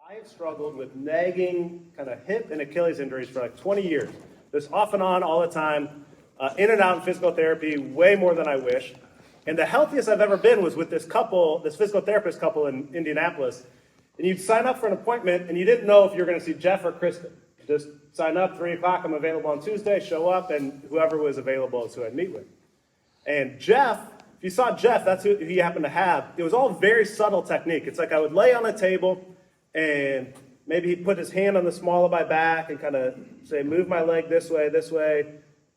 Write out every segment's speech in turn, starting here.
I have struggled with nagging kind of hip and Achilles injuries for like 20 years. This off and on all the time, in and out in physical therapy, way more than I wish. And the healthiest I've ever been was with this couple, this physical therapist couple in Indianapolis. And you'd sign up for an appointment and you didn't know if you were going to see Jeff or Kristen. Just sign up, 3 o'clock, I'm available on Tuesday, show up, and whoever was available is who I'd meet with. And Jeff, if you saw Jeff, that's who he happened to have. It was all very subtle technique. It's like I would lay on a table and maybe he'd put his hand on the small of my back and kind of say, move my leg this way.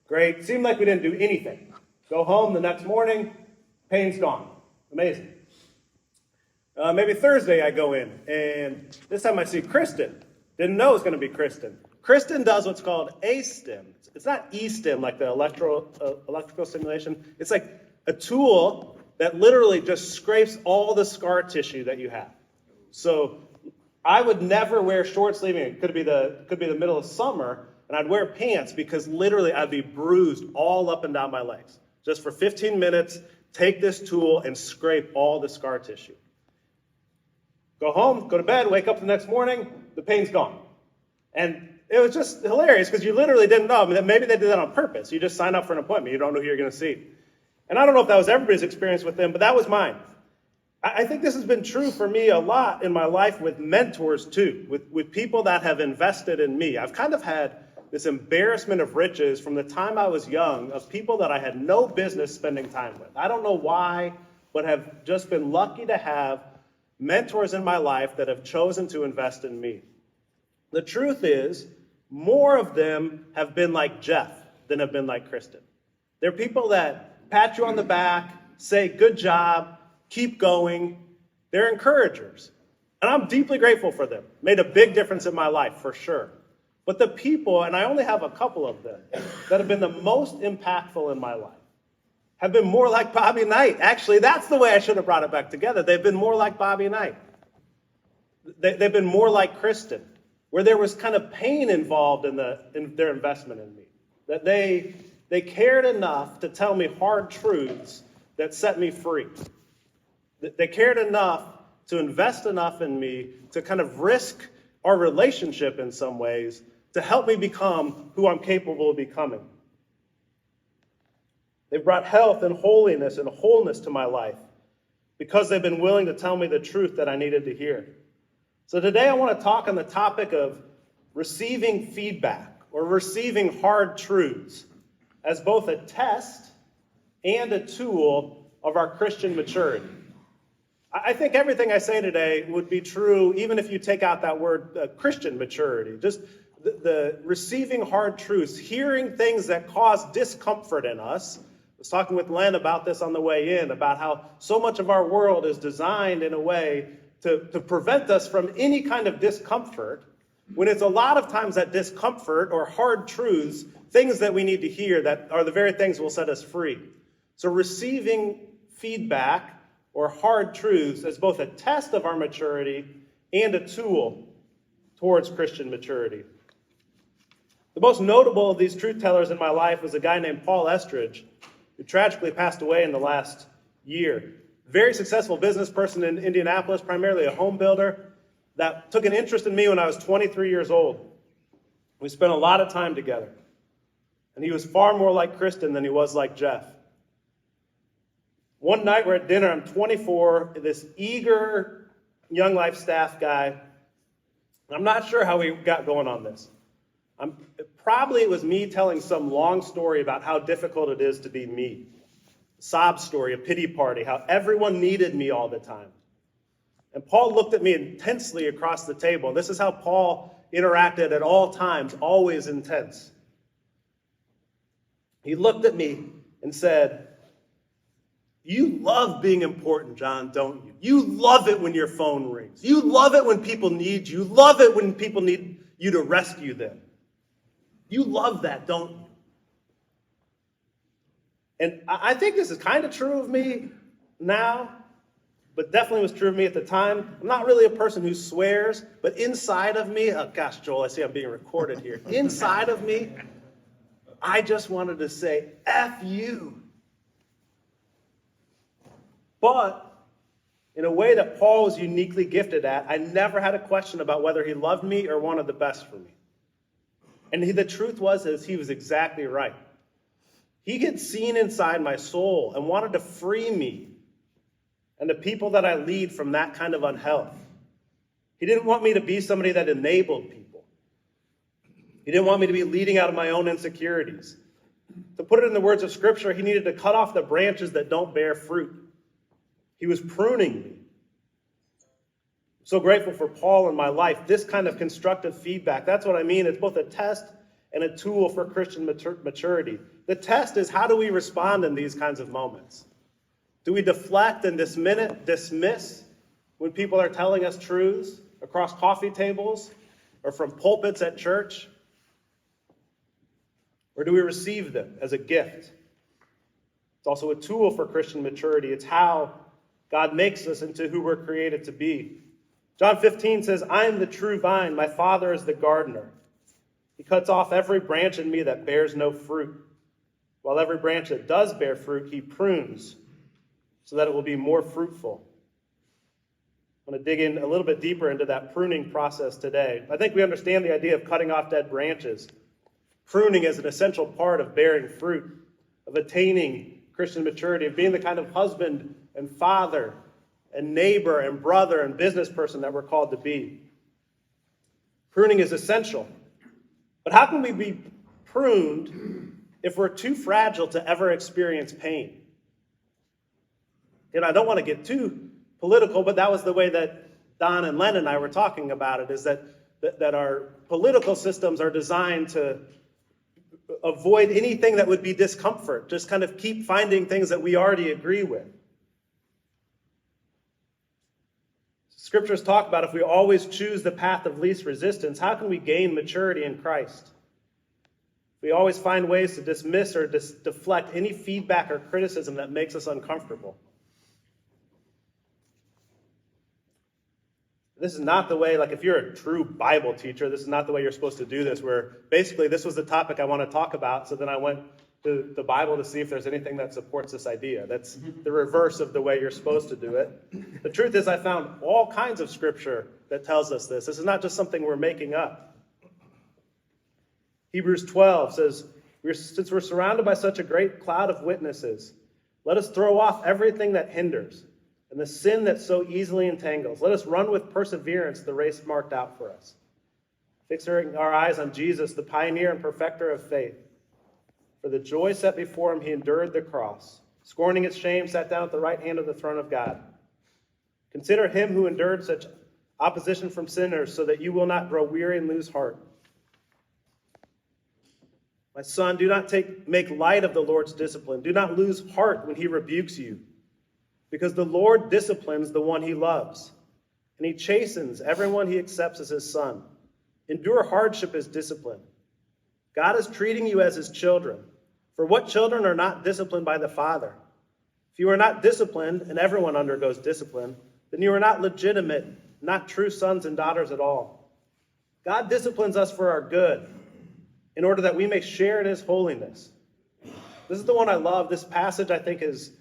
Great. Seemed like we didn't do anything. Go home the next morning, pain's gone. Amazing. Maybe Thursday I go in, and this time I see Kristen. Didn't know it was going to be Kristen. Kristen does what's called A-stim. It's not E-stim like the electrical stimulation. It's like a tool that literally just scrapes all the scar tissue that you have. So I would never wear short sleeving. It could be the middle of summer, and I'd wear pants because literally I'd be bruised all up and down my legs. Just for 15 minutes, take this tool and scrape all the scar tissue. Go home, go to bed, wake up the next morning, the pain's gone. And it was just hilarious because you literally didn't know. I mean, maybe they did that on purpose. You just sign up for an appointment. You don't know who you're going to see. And I don't know if that was everybody's experience with them, but that was mine. I think this has been true for me a lot in my life with mentors too, with people that have invested in me. I've kind of had this embarrassment of riches from the time I was young of people that I had no business spending time with. I don't know why, but have just been lucky to have mentors in my life that have chosen to invest in me. The truth is, more of them have been like Jeff than have been like Kristen. They're people that pat you on the back, say, good job, keep going. They're encouragers. And I'm deeply grateful for them. Made a big difference in my life, for sure. But the people, and I only have a couple of them, that have been the most impactful in my life have been more like Bobby Knight. Actually, that's the way I should have brought it back together. They've been more like Bobby Knight. They've been more like Kristen, where there was kind of pain involved in their investment in me. That they cared enough to tell me hard truths that set me free. They cared enough to invest enough in me to kind of risk our relationship in some ways to help me become who I'm capable of becoming. They've brought health and holiness and wholeness to my life because they've been willing to tell me the truth that I needed to hear. So today I want to talk on the topic of receiving feedback or receiving hard truths as both a test and a tool of our Christian maturity. I think everything I say today would be true even if you take out that word Christian maturity. Just the receiving hard truths, hearing things that cause discomfort in us. I was talking with Len about this on the way in, about how so much of our world is designed in a way to prevent us from any kind of discomfort, when it's a lot of times that discomfort or hard truths, things that we need to hear that are the very things that will set us free. So receiving feedback or hard truths as both a test of our maturity and a tool towards Christian maturity. The most notable of these truth tellers in my life was a guy named Paul Estridge, who tragically passed away in the last year. Very successful business person in Indianapolis, primarily a home builder, that took an interest in me when I was 23 years old. We spent a lot of time together. And he was far more like Kristen than he was like Jeff. One night we're at dinner, I'm 24, this eager Young Life staff guy. I'm not sure how we got going on this. Probably it was me telling some long story about how difficult it is to be me. A sob story, a pity party, how everyone needed me all the time. And Paul looked at me intensely across the table. This is how Paul interacted at all times, always intense. He looked at me and said, "You love being important, John, don't you? You love it when your phone rings. You love it when people need you. You love it when people need you to rescue them. You love that, don't you?" And I think this is kind of true of me now, but definitely was true of me at the time. I'm not really a person who swears, but inside of me, oh gosh, Joel, I see I'm being recorded here. Inside of me, I just wanted to say, F you. But in a way that Paul was uniquely gifted at, I never had a question about whether he loved me or wanted the best for me. And the truth is he was exactly right. He had seen inside my soul and wanted to free me and the people that I lead from that kind of unhealth. He didn't want me to be somebody that enabled people. He didn't want me to be leading out of my own insecurities. To put it in the words of Scripture, he needed to cut off the branches that don't bear fruit. He was pruning me. I'm so grateful for Paul in my life. This kind of constructive feedback, that's what I mean. It's both a test and a tool for Christian maturity. The test is, how do we respond in these kinds of moments? Do we deflect and dismiss when people are telling us truths across coffee tables or from pulpits at church? Or do we receive them as a gift? It's also a tool for Christian maturity. It's how God makes us into who we're created to be. John 15 says, I am the true vine, my Father is the gardener. He cuts off every branch in me that bears no fruit, while every branch that does bear fruit, he prunes, so that it will be more fruitful. I want to dig in a little bit deeper into that pruning process today. I think we understand the idea of cutting off dead branches. Pruning is an essential part of bearing fruit, of attaining Christian maturity, of being the kind of husband and father and neighbor and brother and business person that we're called to be. Pruning is essential. But how can we be pruned if we're too fragile to ever experience pain? I don't want to get too political, but that was the way that Don and Len and I were talking about it, is that our political systems are designed to avoid anything that would be discomfort, just kind of keep finding things that we already agree with. Scriptures talk about if we always choose the path of least resistance, how can we gain maturity in Christ? We always find ways to dismiss or deflect any feedback or criticism that makes us uncomfortable. This is not the way, like if you're a true Bible teacher, this is not the way you're supposed to do this, where basically this was the topic I want to talk about, so then I went to the Bible to see if there's anything that supports this idea. That's the reverse of the way you're supposed to do it. The truth is I found all kinds of scripture that tells us this. This is not just something we're making up. Hebrews 12 says, since we're surrounded by such a great cloud of witnesses, let us throw off everything that hinders and the sin that so easily entangles. Let us run with perseverance the race marked out for us, fixing our eyes on Jesus, the pioneer and perfecter of faith. For the joy set before him, he endured the cross, scorning its shame, sat down at the right hand of the throne of God. Consider him who endured such opposition from sinners, so that you will not grow weary and lose heart. My son, do not make light of the Lord's discipline. Do not lose heart when he rebukes you, because the Lord disciplines the one he loves, and he chastens everyone he accepts as his son. Endure hardship as discipline. God is treating you as his children. For what children are not disciplined by the Father? If you are not disciplined, and everyone undergoes discipline, then you are not legitimate, not true sons and daughters at all. God disciplines us for our good, in order that we may share in his holiness. This is the one I love. This passage, I think, is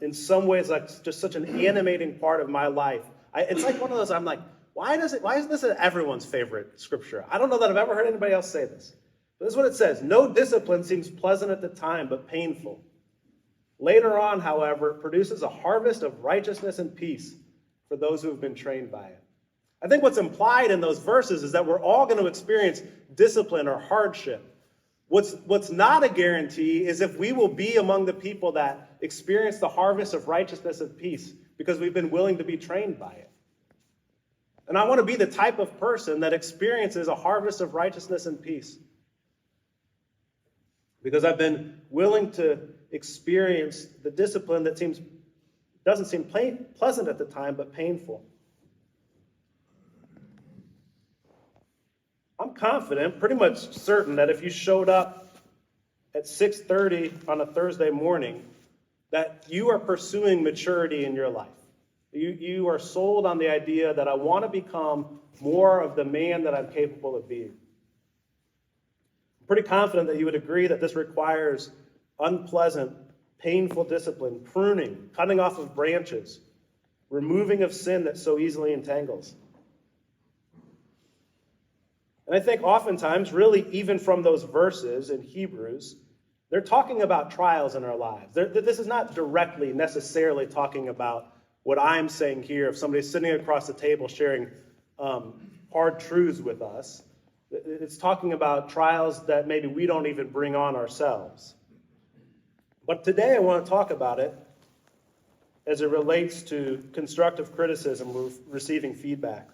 in some ways like just such an animating part of my life. It's like one of those, I'm like, why is this everyone's favorite scripture? I don't know that I've ever heard anybody else say this. But this is what it says. No discipline seems pleasant at the time, but painful. Later on, however, it produces a harvest of righteousness and peace for those who have been trained by it. I think what's implied in those verses is that we're all going to experience discipline or hardship. What's not a guarantee is if we will be among the people that experience the harvest of righteousness and peace because we've been willing to be trained by it. And I want to be the type of person that experiences a harvest of righteousness and peace, because I've been willing to experience the discipline that doesn't seem pleasant at the time, but painful. I'm confident, pretty much certain, that if you showed up at 6:30 on a Thursday morning, that you are pursuing maturity in your life. You are sold on the idea that I want to become more of the man that I'm capable of being. I'm pretty confident that you would agree that this requires unpleasant, painful discipline, pruning, cutting off of branches. removing of sin that so easily entangles. And I think oftentimes, really even from those verses in Hebrews, they're talking about trials in our lives. This is not directly necessarily talking about what I'm saying here. If somebody's sitting across the table sharing hard truths with us, it's talking about trials that maybe we don't even bring on ourselves. But today I want to talk about it as it relates to constructive criticism, receiving feedback.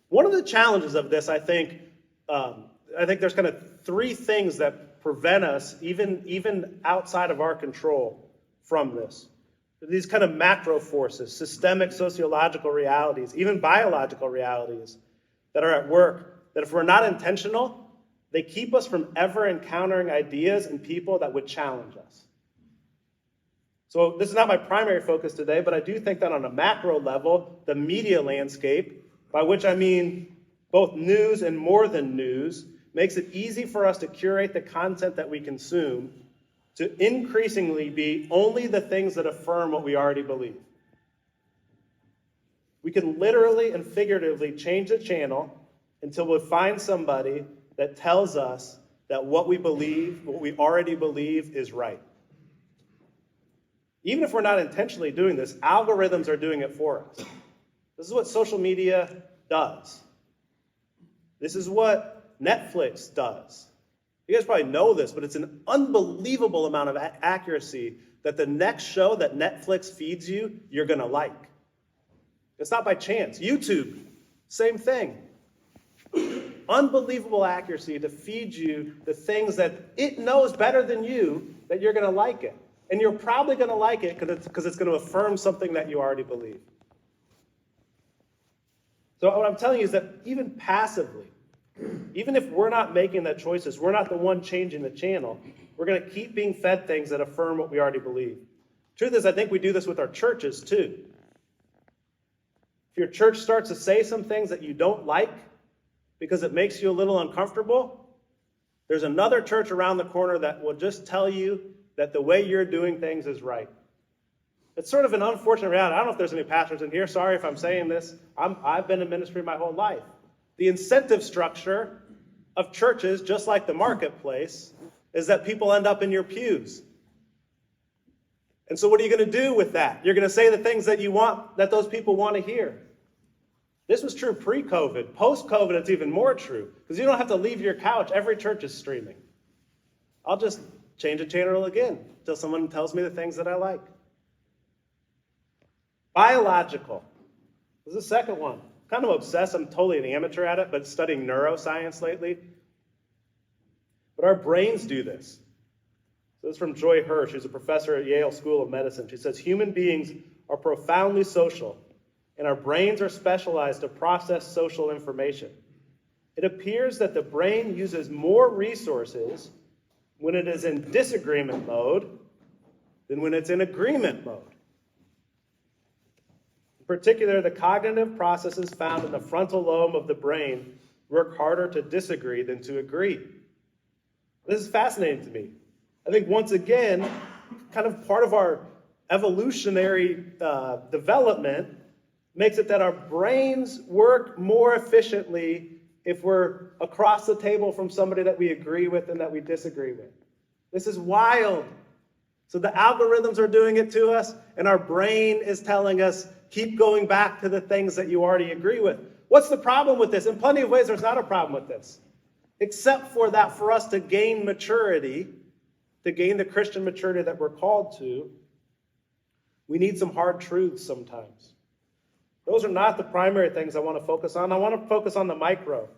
One of the challenges of this, I think there's kind of three things that prevent us, even outside of our control, from this. These kind of macro forces, systemic sociological realities, even biological realities that are at work, that if we're not intentional, they keep us from ever encountering ideas and people that would challenge us. So this is not my primary focus today, but I do think that on a macro level, the media landscape, by which I mean both news and more than news, makes it easy for us to curate the content that we consume to increasingly be only the things that affirm what we already believe. We can literally and figuratively change the channel until we find somebody that tells us that what we believe, what we already believe, is right. Even if we're not intentionally doing this, algorithms are doing it for us. This is what social media does. This is what Netflix does. You guys probably know this, but it's an unbelievable amount of accuracy that the next show that Netflix feeds you, you're going to like. It's not by chance. YouTube, same thing. Unbelievable accuracy to feed you the things that it knows better than you that you're going to like it. And you're probably going to like it because it's going to affirm something that you already believe. So what I'm telling you is that even passively, even if we're not making the choices, we're not the one changing the channel, we're going to keep being fed things that affirm what we already believe. Truth is, I think we do this with our churches too. If your church starts to say some things that you don't like because it makes you a little uncomfortable, there's another church around the corner that will just tell you that the way you're doing things is right. It's sort of an unfortunate reality. I don't know if there's any pastors in here. Sorry if I'm saying this. I've been in ministry my whole life. The incentive structure of churches, just like the marketplace, is that people end up in your pews. And so what are you going to do with that? You're going to say the things that you want, that those people want to hear. This was true pre-COVID. Post-COVID, it's even more true, because you don't have to leave your couch. Every church is streaming. I'll just change the channel again until someone tells me the things that I like. Biological. This is the second one. Kind of obsessed. I'm totally an amateur at it, but studying neuroscience lately. But our brains do this. So this is from Joy Hirsch, who's a professor at Yale School of Medicine. She says, human beings are profoundly social, and our brains are specialized to process social information. It appears that the brain uses more resources when it is in disagreement mode than when it's in agreement mode. In particular, the cognitive processes found in the frontal lobe of the brain work harder to disagree than to agree. This is fascinating to me. I think, once again, kind of part of our evolutionary development makes it that our brains work more efficiently if we're across the table from somebody that we agree with and that we disagree with. This is wild. So the algorithms are doing it to us, and our brain is telling us, keep going back to the things that you already agree with. What's the problem with this? In plenty of ways, there's not a problem with this. Except for that, for us to gain maturity, to gain the Christian maturity that we're called to, we need some hard truths sometimes. Those are not the primary things I want to focus on. I want to focus on the micro.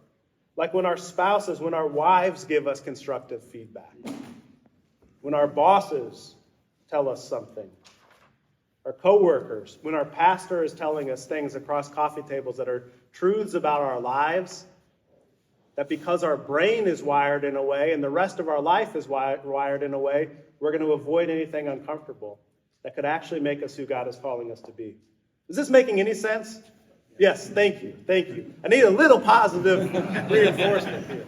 Like when our spouses, when our wives give us constructive feedback. When our bosses tell us something. Our coworkers, when our pastor is telling us things across coffee tables that are truths about our lives, that because our brain is wired in a way and the rest of our life is wired in a way, we're going to avoid anything uncomfortable that could actually make us who God is calling us to be. Is this making any sense? Yes, thank you, thank you. I need a little positive reinforcement here.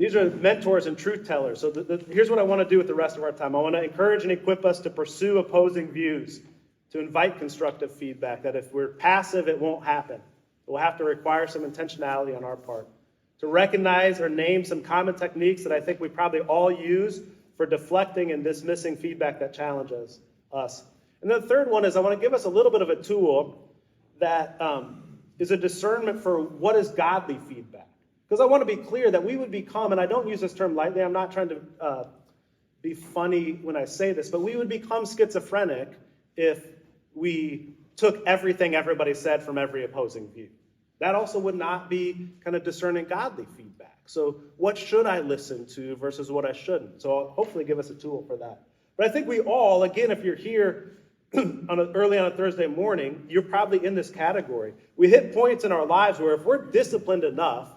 These are mentors and truth tellers. So here's what I want to do with the rest of our time. I want to encourage and equip us to pursue opposing views, to invite constructive feedback, that if we're passive, it won't happen. We'll have to require some intentionality on our part. To recognize or name some common techniques that I think we probably all use for deflecting and dismissing feedback that challenges us. And then the third one is I want to give us a little bit of a tool that is a discernment for what is godly feedback. Because I want to be clear that we would become, and I don't use this term lightly, I'm not trying to be funny when I say this, but we would become schizophrenic if we took everything everybody said from every opposing view. That also would not be kind of discerning godly feedback. So what should I listen to versus what I shouldn't? So I'll hopefully give us a tool for that. But I think we all, again, if you're here early on a Thursday morning, you're probably in this category. We hit points in our lives where if we're disciplined enough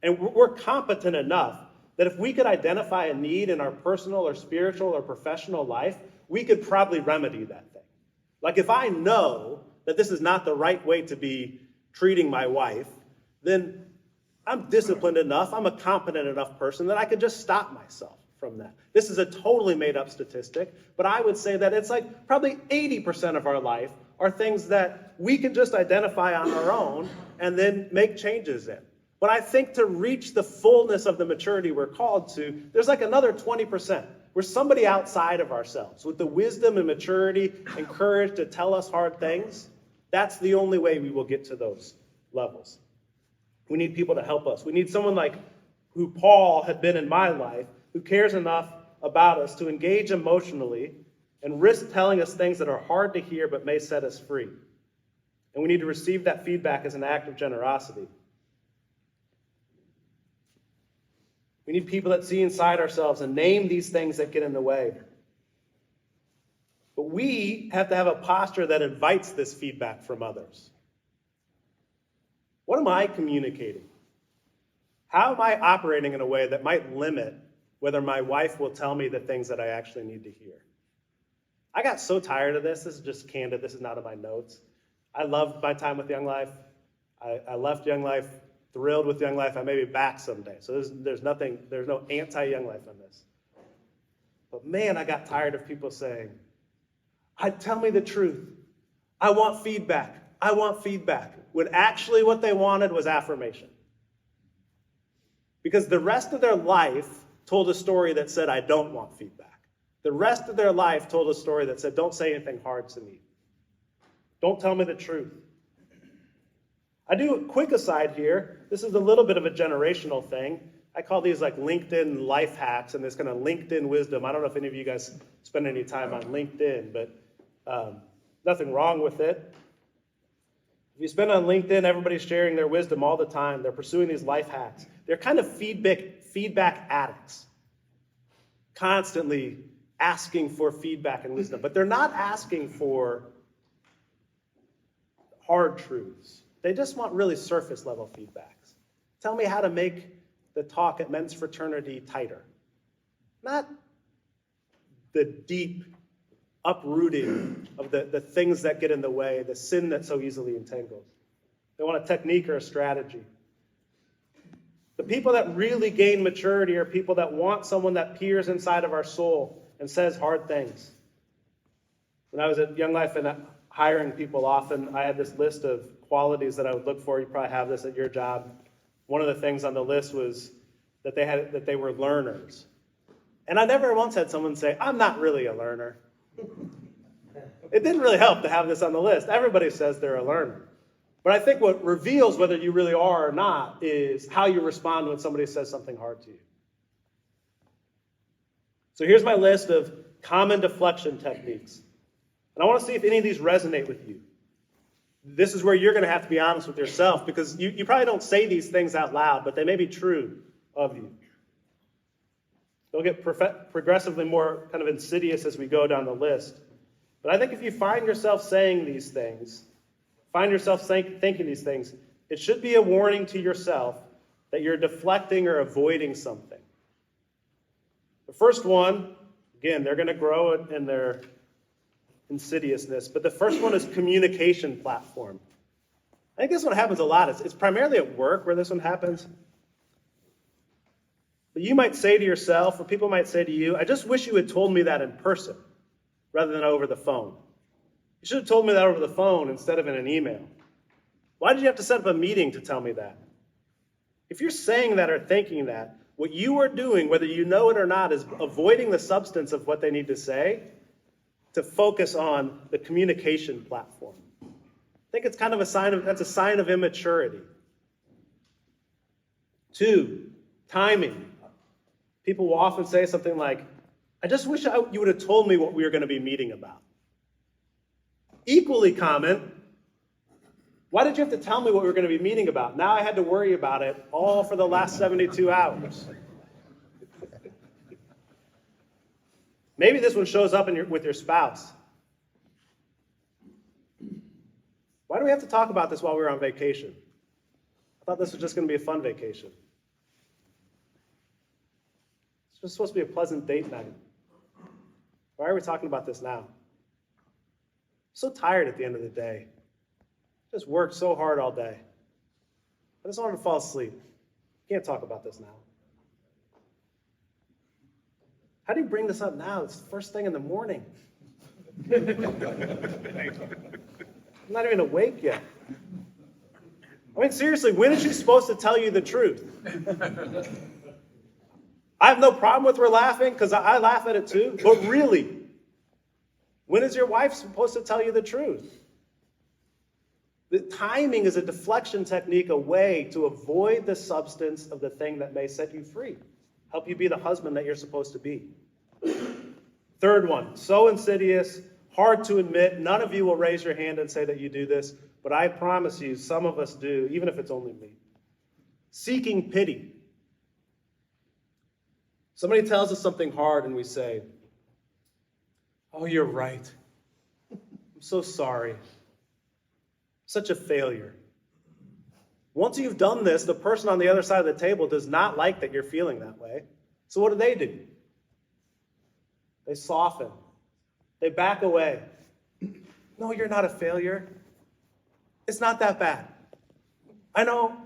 and we're competent enough that if we could identify a need in our personal or spiritual or professional life, we could probably remedy that thing. Like if I know that this is not the right way to be treating my wife, then I'm disciplined enough, I'm a competent enough person that I could just stop myself from that. This is a totally made up statistic, but I would say that it's like probably 80% of our life are things that we can just identify on our own and then make changes in. But I think to reach the fullness of the maturity we're called to, there's like another 20%. We're somebody outside of ourselves with the wisdom and maturity and courage to tell us hard things. That's the only way we will get to those levels. We need people to help us. We need someone like who Paul had been in my life, who cares enough about us to engage emotionally and risk telling us things that are hard to hear but may set us free. And we need to receive that feedback as an act of generosity. We need people that see inside ourselves and name these things that get in the way. But we have to have a posture that invites this feedback from others. What am I communicating? How am I operating in a way that might limit whether my wife will tell me the things that I actually need to hear? I got so tired of this. This is just candid. This is not in my notes. I loved my time with Young Life. I left Young Life thrilled with Young Life. I may be back someday. So there's no anti-Young Life on this. But man, I got tired of people saying, tell me the truth. I want feedback. I want feedback. When actually what they wanted was affirmation. Because the rest of their life told a story that said, I don't want feedback. The rest of their life told a story that said, don't say anything hard to me. Don't tell me the truth. I do a quick aside here. This is a little bit of a generational thing. I call these like LinkedIn life hacks and this kind of LinkedIn wisdom. I don't know if any of you guys spend any time on LinkedIn, but nothing wrong with it. If you spend on LinkedIn, everybody's sharing their wisdom all the time. They're pursuing these life hacks. They're kind of feedback addicts, constantly asking for feedback and wisdom. But they're not asking for hard truths. They just want really surface level feedbacks. Tell me how to make the talk at men's fraternity tighter. Not the deep uprooting of the things that get in the way, the sin that so easily entangles. They want a technique or a strategy. The people that really gain maturity are people that want someone that peers inside of our soul and says hard things. When I was at Young Life and hiring people often, I had this list of qualities that I would look for. You probably have this at your job. One of the things on the list was that they were learners. And I never once had someone say, I'm not really a learner. It didn't really help to have this on the list. Everybody says they're a learner. But I think what reveals whether you really are or not is how you respond when somebody says something hard to you. So here's my list of common deflection techniques. And I want to see if any of these resonate with you. This is where you're going to have to be honest with yourself, because you probably don't say these things out loud, but they may be true of you. They'll get progressively more kind of insidious as we go down the list. But I think if you find yourself saying these things, find yourself thinking these things, it should be a warning to yourself that you're deflecting or avoiding something. The first one, again, they're going to grow in their insidiousness, but the first one is communication platform. I think this one happens a lot. It's primarily at work where this one happens. But you might say to yourself, or people might say to you, I just wish you had told me that in person rather than over the phone. You should have told me that over the phone instead of in an email. Why did you have to set up a meeting to tell me that? If you're saying that or thinking that, what you are doing, whether you know it or not, is avoiding the substance of what they need to say to focus on the communication platform. I think it's kind of that's a sign of immaturity. 2, timing. People will often say something like, I just wish you would have told me what we were going to be meeting about. Equally common, why did you have to tell me what we were going to be meeting about? Now I had to worry about it all for the last 72 hours. Maybe this one shows up with your spouse. Why do we have to talk about this while we're on vacation? I thought this was just going to be a fun vacation. It's just supposed to be a pleasant date night. Why are we talking about this now? I'm so tired at the end of the day. Just worked so hard all day. I just wanted to fall asleep. Can't talk about this now. How do you bring this up now? It's the first thing in the morning. I'm not even awake yet. I mean, seriously, when is she supposed to tell you the truth? I have no problem with her laughing, because I laugh at it too. But really, when is your wife supposed to tell you the truth? The timing is a deflection technique, a way to avoid the substance of the thing that may set you free. Help you be the husband that you're supposed to be. 3rd one, so insidious, hard to admit. None of you will raise your hand and say that you do this, but I promise you, some of us do, even if it's only me. Seeking pity. Somebody tells us something hard and we say, oh, you're right. I'm so sorry. Such a failure. Once you've done this, the person on the other side of the table does not like that you're feeling that way. So what do? They soften. They back away. No, you're not a failure. It's not that bad. I know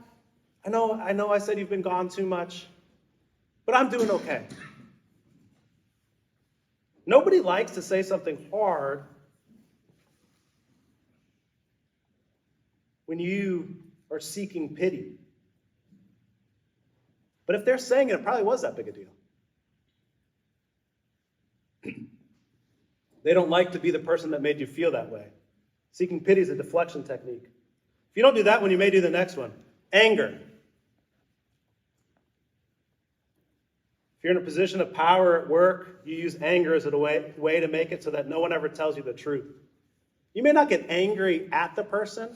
I said you've been gone too much, but I'm doing okay. Nobody likes to say something hard when you are seeking pity. But if they're saying it, it probably was that big a deal. They don't like to be the person that made you feel that way. Seeking pity is a deflection technique. If you don't do that one, you may do the next one. Anger. If you're in a position of power at work, you use anger as a way to make it so that no one ever tells you the truth. You may not get angry at the person,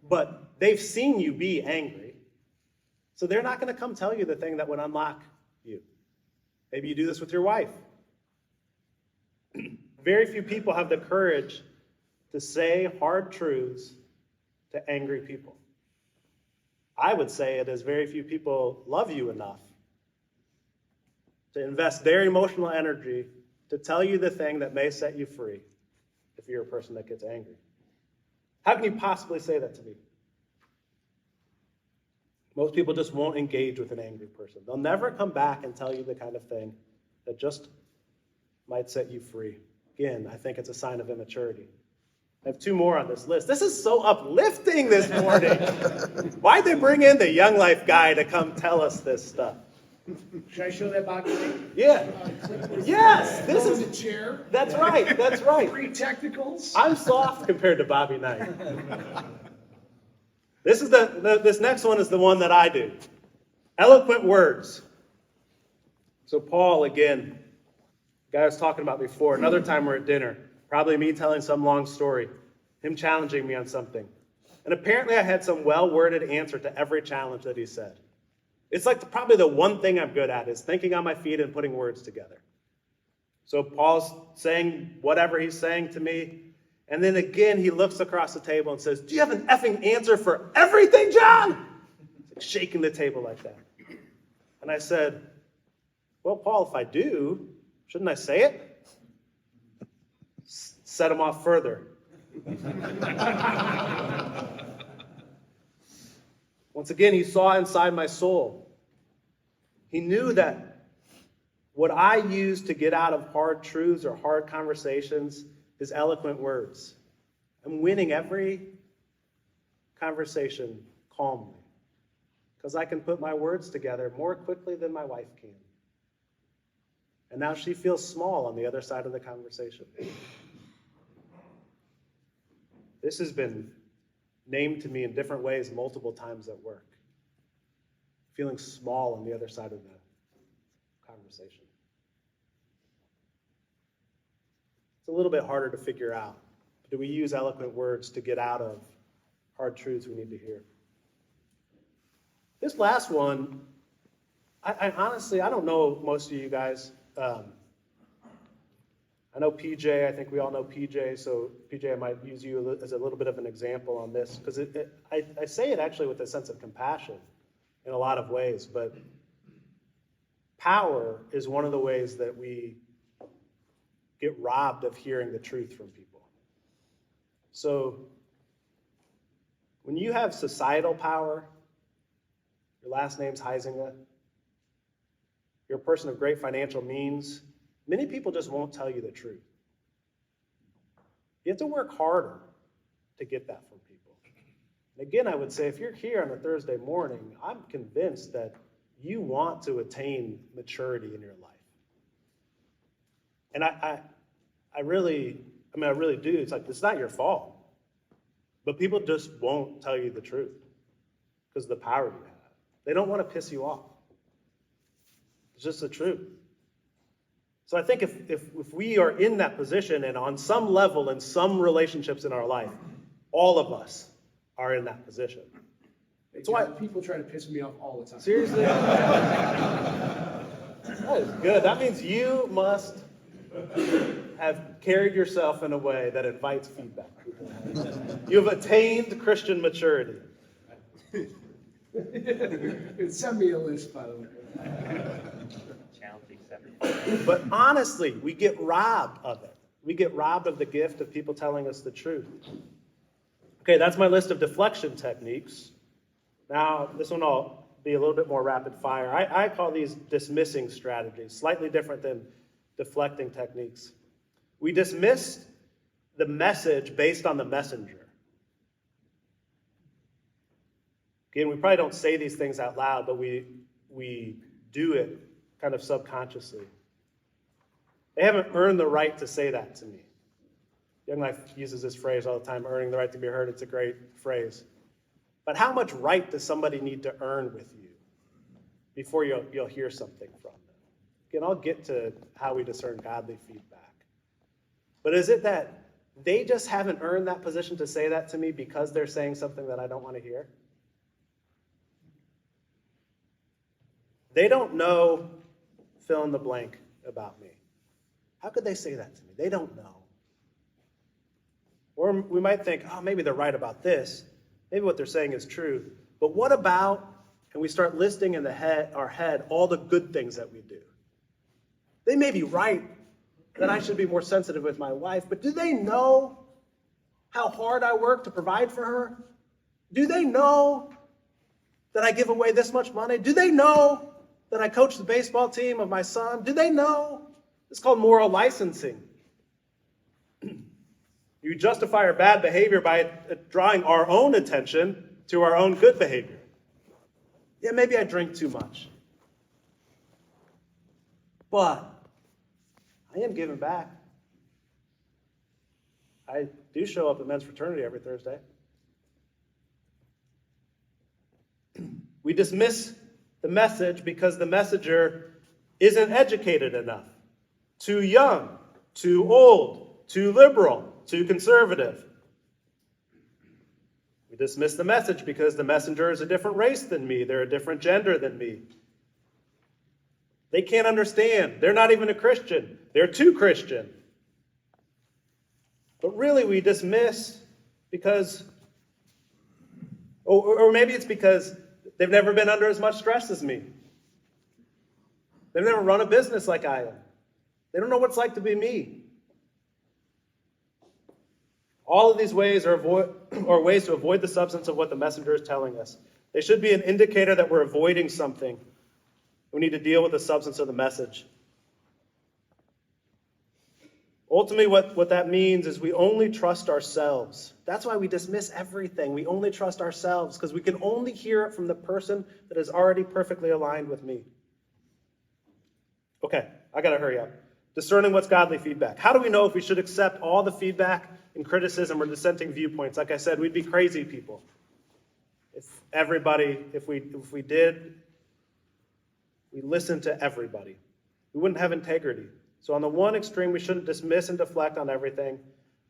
but they've seen you be angry. So they're not going to come tell you the thing that would unlock you. Maybe you do this with your wife. Very few people have the courage to say hard truths to angry people. I would say it is very few people love you enough to invest their emotional energy to tell you the thing that may set you free if you're a person that gets angry. How can you possibly say that to me? Most people just won't engage with an angry person. They'll never come back and tell you the kind of thing that just might set you free. Again, I think it's a sign of immaturity. I have 2 more on this list. This is so uplifting this morning. Why'd they bring in the Young Life guy to come tell us this stuff? Should I show that box? Yeah. Yes. This is a chair. That's right. That's right. 3 technicals. I'm soft compared to Bobby Knight. This next one is the one that I do. Eloquent words. So Paul, again, the guy I was talking about before, another time we're at dinner, probably me telling some long story, him challenging me on something. And apparently I had some well-worded answer to every challenge that he said. It's like probably the one thing I'm good at is thinking on my feet and putting words together. So Paul's saying whatever he's saying to me, and then again he looks across the table and says, do you have an effing answer for everything, John? Like shaking the table like that. And I said, well, Paul, if I do, shouldn't I say it? Set him off further. Once again, he saw inside my soul. He knew that what I use to get out of hard truths or hard conversations is eloquent words. I'm winning every conversation calmly because I can put my words together more quickly than my wife can. And now she feels small on the other side of the conversation. This has been named to me in different ways multiple times at work. Feeling small on the other side of the conversation. It's a little bit harder to figure out. Do we use eloquent words to get out of hard truths we need to hear? This last one, I honestly, I don't know most of you guys. I know PJ, I think we all know PJ, so PJ, I might use you as a little bit of an example on this, because I say it actually with a sense of compassion in a lot of ways, but power is one of the ways that we get robbed of hearing the truth from people. So when you have societal power, your last name's Heisinger, you're a person of great financial means, many people just won't tell you the truth. You have to work harder to get that from people. And again, I would say if you're here on a Thursday morning, I'm convinced that you want to attain maturity in your life. And I really do. It's like, it's not your fault. But people just won't tell you the truth because of the power you have. They don't want to piss you off. It's just the truth. So I think if we are in that position and on some level in some relationships in our life, all of us are in that position. It's why people try to piss me off all the time. Seriously? That is good. That means you must have carried yourself in a way that invites feedback. You have attained Christian maturity. Send me a list, by the way. But honestly, we get robbed of it. We get robbed of the gift of people telling us the truth. Okay, that's my list of deflection techniques. Now, this one will be a little bit more rapid fire. I call these dismissing strategies, slightly different than deflecting techniques. We dismiss the message based on the messenger. Again, we probably don't say these things out loud, but we do it kind of subconsciously. They haven't earned the right to say that to me. Young Life uses this phrase all the time, earning the right to be heard. It's a great phrase. But how much right does somebody need to earn with you before you'll hear something from them? Again, I'll get to how we discern godly feedback. But is it that they just haven't earned that position to say that to me because they're saying something that I don't want to hear? They don't know fill in the blank about me. How could they say that to me? They don't know. Or we might think, oh, maybe they're right about this. Maybe what they're saying is true. But what about, and we start listing in our head all the good things that we do. They may be right that I should be more sensitive with my wife, but do they know how hard I work to provide for her? Do they know that I give away this much money? Do they know that I coach the baseball team of my son? Do they know? It's called moral licensing. You justify our bad behavior by drawing our own attention to our own good behavior. Yeah, maybe I drink too much. But I am giving back. I do show up at men's fraternity every Thursday. We dismiss the message because the messenger isn't educated enough. Too young, too old, too liberal, too conservative. We dismiss the message because the messenger is a different race than me. They're a different gender than me. They can't understand. They're not even a Christian. They're too Christian. But really we dismiss because, or maybe it's because they've never been under as much stress as me. They've never run a business like I am. They don't know what it's like to be me. All of these ways are ways to avoid the substance of what the messenger is telling us. They should be an indicator that we're avoiding something. We need to deal with the substance of the message. Ultimately, what that means is we only trust ourselves. That's why we dismiss everything. We only trust ourselves because we can only hear it from the person that is already perfectly aligned with me. Okay, I got to hurry up. Discerning what's godly feedback. How do we know if we should accept all the feedback and criticism or dissenting viewpoints? Like I said, we'd be crazy people if we listened to everybody. We wouldn't have integrity. So on the one extreme, we shouldn't dismiss and deflect on everything.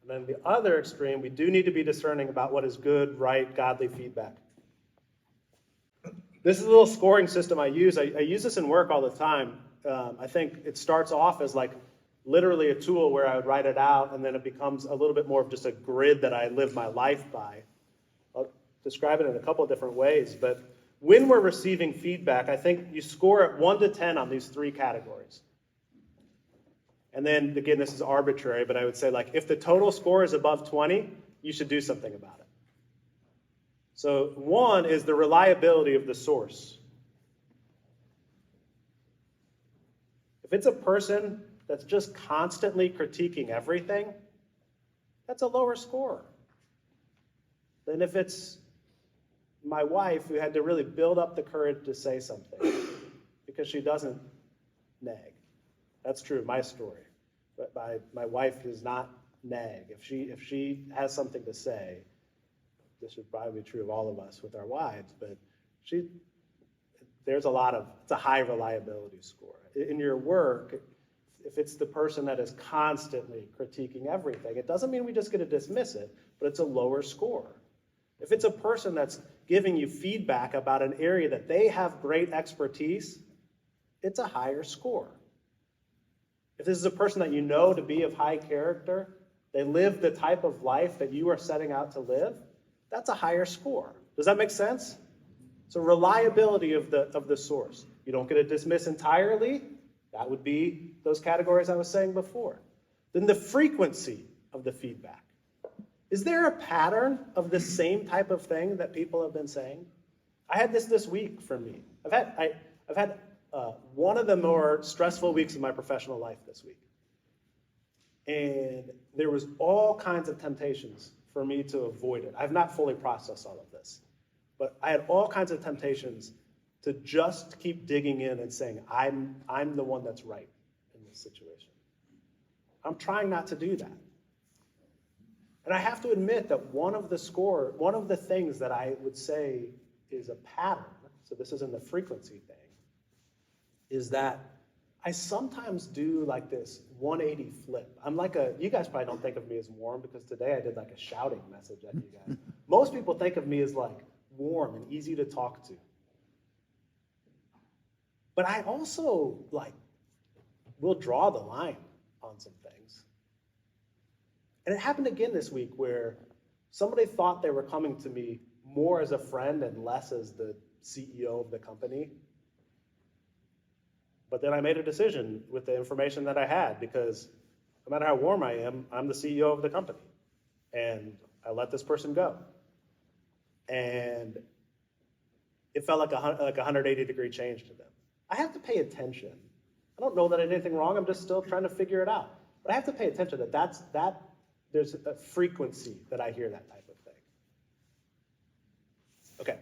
And then the other extreme, we do need to be discerning about what is good, right, godly feedback. This is a little scoring system I use. I use this in work all the time. I think it starts off as like literally a tool where I would write it out, and then it becomes a little bit more of just a grid that I live my life by. I'll describe it in a couple of different ways. But when we're receiving feedback, I think you score it 1 to 10 on these 3 categories. And then, again, this is arbitrary, but I would say, like, if the total score is above 20, you should do something about it. So 1 is the reliability of the source. If it's a person that's just constantly critiquing everything, that's a lower score than if it's my wife who had to really build up the courage to say something because she doesn't nag. That's true, my story. But my wife does not nag. If she has something to say, this would probably be true of all of us with our wives, but it's a high reliability score. In your work, if it's the person that is constantly critiquing everything, it doesn't mean we just get to dismiss it, but it's a lower score. If it's a person that's giving you feedback about an area that they have great expertise, it's a higher score. If this is a person that you know to be of high character, they live the type of life that you are setting out to live, that's a higher score. Does that make sense? So reliability of the source. You don't get to dismiss entirely. That would be those categories I was saying before. Then the frequency of the feedback. Is there a pattern of the same type of thing that people have been saying? I had this week for me. I've had one of the more stressful weeks of my professional life this week. And there was all kinds of temptations for me to avoid it. I've not fully processed all of this. But I had all kinds of temptations to just keep digging in and saying, I'm the one that's right in this situation. I'm trying not to do that. And I have to admit that one of the things that I would say is a pattern, so this isn't the frequency thing, is that I sometimes do like this 180 flip. I'm like you guys probably don't think of me as warm because today I did like a shouting message at you guys. Most people think of me as like warm and easy to talk to. But I also will draw the line on some things. And it happened again this week where somebody thought they were coming to me more as a friend and less as the CEO of the company. But then I made a decision with the information that I had because no matter how warm I am, I'm the CEO of the company. And I let this person go. And it felt like a 180-degree change to them. I have to pay attention. I don't know that I did anything wrong. I'm just still trying to figure it out. But I have to pay attention that there's a frequency that I hear that type of thing. Okay.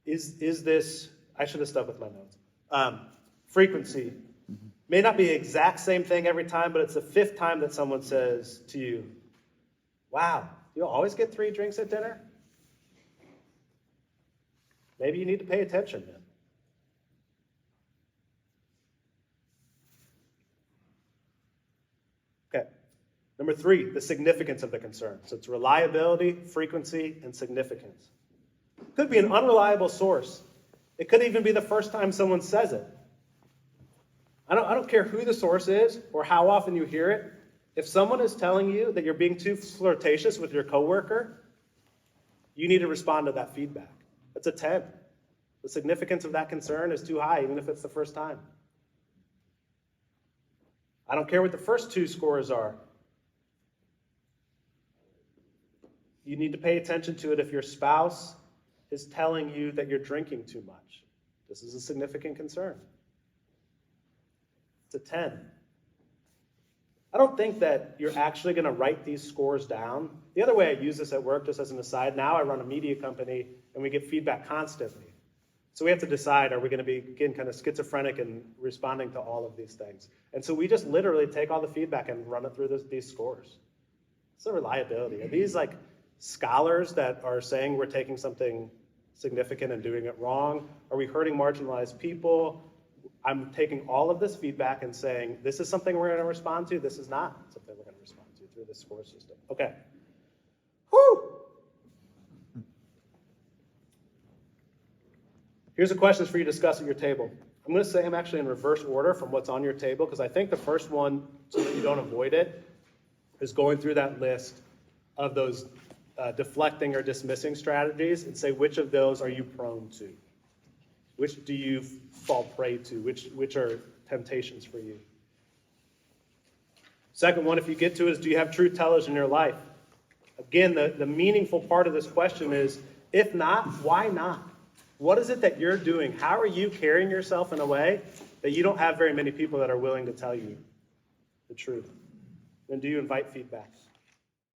Is this, I should have stuck with my notes. Frequency may not be the exact same thing every time, but it's the 5th time that someone says to you, wow, you always get 3 drinks at dinner? Maybe you need to pay attention then. Okay. Number 3, the significance of the concern. So it's reliability, frequency, and significance. It could be an unreliable source. It could even be the first time someone says it. I don't care who the source is or how often you hear it. If someone is telling you that you're being too flirtatious with your coworker, you need to respond to that feedback. That's a 10. The significance of that concern is too high, even if it's the first time. I don't care what the first 2 scores are. You need to pay attention to it if your spouse is telling you that you're drinking too much. This is a significant concern. It's a 10. I don't think that you're actually going to write these scores down. The other way I use this at work, just as an aside, now I run a media company and we get feedback constantly. So we have to decide, are we going to be, again, kind of schizophrenic and responding to all of these things? And so we just literally take all the feedback and run it through these scores. It's the reliability. Are these like scholars that are saying we're taking something significant and doing it wrong? Are we hurting marginalized people? I'm taking all of this feedback and saying, this is something we're going to respond to. This is not something we're going to respond to through this score system. Okay. Whew. Here's the questions for you to discuss at your table. I'm going to say them actually in reverse order from what's on your table, because I think the first one, so that you don't avoid it, is going through that list of those deflecting or dismissing strategies and say, which of those are you prone to? Which do you fall prey to? Which are temptations for you? Second one, if you get to, is do you have truth tellers in your life? Again, the meaningful part of this question is, if not, why not? What is it that you're doing? How are you carrying yourself in a way that you don't have very many people that are willing to tell you the truth? And do you invite feedback?